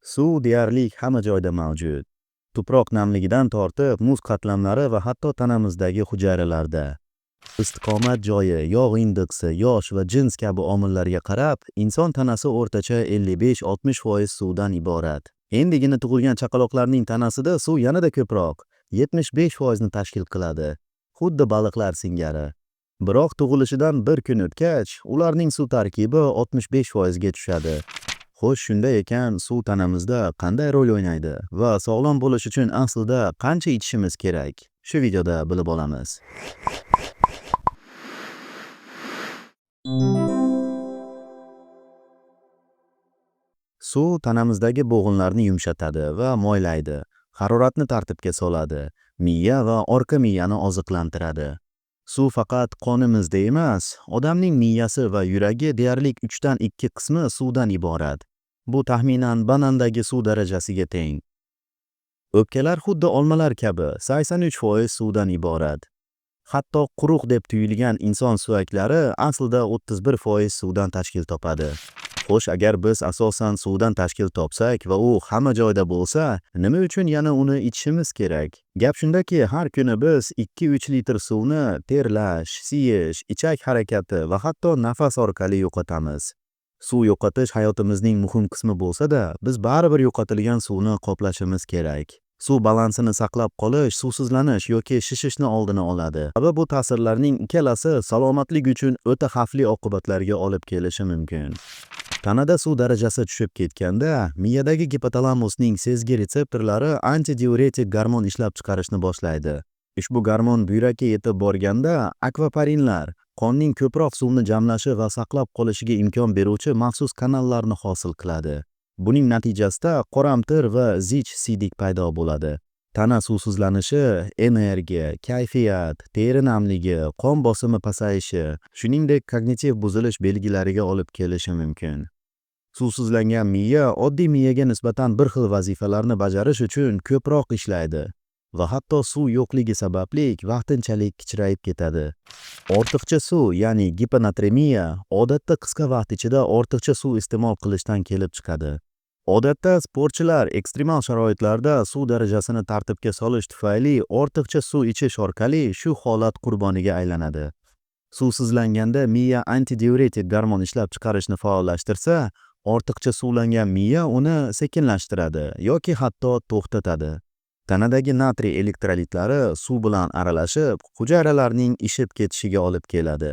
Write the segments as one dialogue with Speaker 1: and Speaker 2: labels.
Speaker 1: Suv deyarli hamma joyda mavjud. Tuproq namligidan tortib, muz qatlamlari va hatto tanamizdagi hujayralarda. Istiqomat joyi, yog' indeksi, yosh va jins kabi omillarga qarab, inson tanasi o'rtacha 55-60% suvdan iborat. Endigina tug'ilgan chaqaloqlarning tanasida suv yanada ko'proq, 75% ni tashkil qiladi. Xuddi baliqlar singari. Biroq tug'ilishidan bir kun o'tgach, ularning suv tarkibi 65% ga tushadi. Xo'sh, shunday ekan, suv tanamizda qanday rol o'ynaydi va sog'lom bo'lish uchun aslida qancha ichishimiz kerak? Shu videoda bilib olamiz. Suv tanamizdagi bo'g'inlarni yumshatadi va moylaydi, haroratni tartibga soladi, miya va orqa miyani oziqlantiradi. Suv faqat qonimizda emas, odamning miyasi va yuragi deyarli 3 dan 2 qismi suvdan iborat. Bu taxminan banandagi suv darajasiga teng. O'pkalar xuddi olmalar kabi 83% suvdan iborat. Hatto quruq deb tuyulgan inson suyaklari aslida 31% suvdan tashkil topadi. Xo'sh, agar biz asosan suvdan tashkil topsak va u hamma joyda bo'lsa, nima uchun yana uni ichishimiz kerak? Gap shundaki, har kuni biz 2-3 litr suvni terlash, siyish, ichak harakati va hatto nafas orqali yo'qotamiz. Suv yo'qotish hayotimizning muhim qismi bo'lsa-da, biz baribir yo'qotilgan suvni qoplashimiz kerak. Suv balansini saqlab qolish suvsizlanish yoki shishishni oldini oladi. Va bu ta'sirlarning ikkalasi salomatlik uchun o'ta xavfli oqibatlarga olib kelishi mumkin. Tanada suv darajasi tushib ketganda, miyadagi gipotalamusning sezgi retseptorlari antidiuretik gormon ishlab chiqarishni boshlaydi. Ushbu gormon buyrakka yetib borganda, akvaparinlar, qonning ko'proq suvni jamlashi va saqlab qolishiga imkon beruvchi maxsus kanallarni hosil qiladi. Buning natijasida qoramtir va zich siydik paydo bo'ladi. Tana suvsizlanishi, energiya, kayfiyat, teri namligi, qon bosimi pasayishi, shuningdek kognitiv buzilish belgilariga olib kelishi mumkin. Suvsizlangan miya oddiy miyaga nisbatan bir xil vazifalarni bajarish uchun ko'proq ishlaydi va hatto suv yo'qligi sababli vaqtinchalik kichrayib ketadi. Ortiqcha suv, ya'ni giponatremiya, odatda qisqa vaqt ichida ortiqcha suv iste'mol qilishdan kelib chiqadi. Odatda sportchilar ekstremal sharoitlarda suv darajasini tartibga solish tufayli ortiqcha suv ichish orqali shu holat qurboniga aylanadi. Suvsizlanganda miya antidiuretik gormon ishlab chiqarishni faollashtirsa, ortiqcha suvlangan miya uni sekinlashtiradi yoki hatto to'xtatadi. Tanadagi natriy elektrolitlari suv bilan aralashib, hujayralarning ishib ketishiga olib keladi.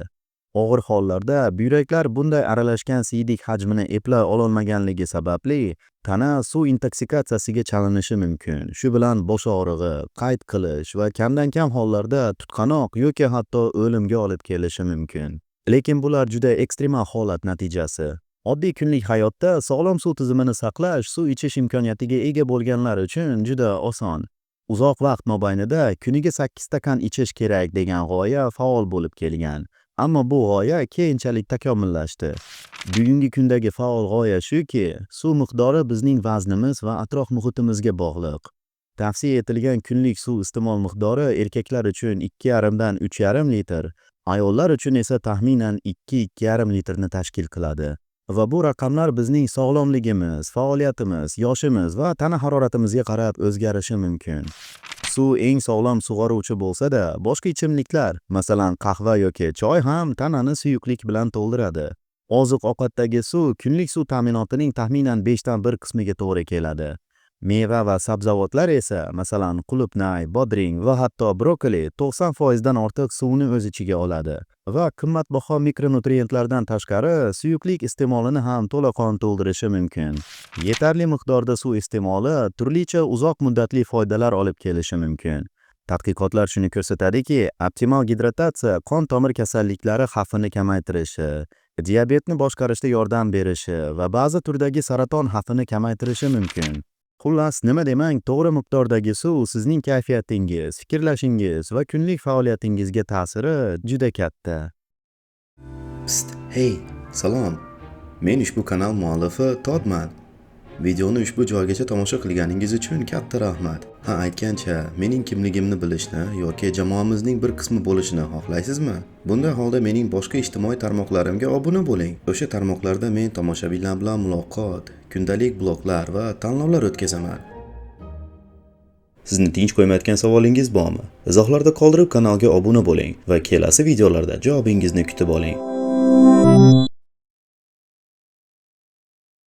Speaker 1: Og'ir hollarda buyraklar bunday aralashgan siydik hajmini eplay ololmaganligi sababli tana suv intoksikatsiyasiga chalinishi mumkin. Shu bilan bosh og'rig'i, qayt qilish va kamdan-kam hollarda tutqanoq yoki hatto o'limga olib kelishi mumkin. Lekin bular juda ekstremal holat natijasi. Oddiy kunlik hayotda sog'lom suv tizimini saqlash suv ichish imkoniyatiga ega bo'lganlar uchun juda oson. Uzoq vaqt mobaynida kuniga 8 stakan ichish kerak degan g'oya faol bo'lib kelgan. Ammo bu g'oya keyinchalik takomillashdi. Bugungi kundagi faol g'oya shuki, suv miqdori bizning vaznimiz va atrof muhitimizga bog'liq. Tavsiya etilgan kunlik suv iste'mol miqdori erkaklar uchun 2,5 dan 3,5 litr, ayollar uchun esa taxminan 2-2,5 litrni tashkil qiladi. Va bu raqamlar bizning sog'lomligimiz, faoliyatimiz, yoshimiz va tana haroratimizga qarab o'zgarishi mumkin. Suv eng sog'lom sug'oruvchi bo'lsa-da, boshqa ichimliklar, masalan qahva yoki choy ham tanani suyuqlik bilan to'ldiradi. Oziq-ovqatdagi suv kunlik suv ta'minotining taxminan 5 dan 1 qismiga to'g'ri keladi. Meva va sabzavotlar esa, masalan qulupnay, bodring va hatto brokoli 90% dan ortiq suvni o'z ichiga oladi va qimmatbaho mikronutrientlardan tashqari suyuqlik iste'molini ham to'laqon to'ldirishi mumkin. Yetarli miqdorda suv iste'moli turlicha uzoq muddatli foydalar olib kelishi mumkin. Tadqiqotlar shuni ko'rsatadiki, optimal gidratatsiya qon tomir kasalliklari xavfini kamaytirishi, diabetni boshqarishda yordam berishi va ba'zi turdagi saraton xavfini kamaytirishi mumkin. Xullas, nima demang, to'g'ri miqdordagi suv sizning kayfiyatingiz, fikrlashingiz va kunlik faoliyatingizga ta'siri juda katta.
Speaker 2: Hey, salom. Men ushbu kanal muallifi Toddman.
Speaker 1: Videoni ushbu joygacha tomosha qilganingiz uchun katta rahmat. Ha, aytgancha, mening kimligimni bilishni yoki jamoamizning bir qismi bo'lishni xohlaysizmi? Bunday holda mening boshqa ijtimoiy tarmoqlarimga obuna bo'ling. O'sha tarmoqlarda men tomoshabinlar bilan muloqot, kundalik bloglar va tanlovlar o'tkazaman. Sizni tinch qo'ymayotgan savolingiz bormi? Izohlarda qoldirib kanalga obuna bo'ling va kelasi videolarda javobingizni kutib oling.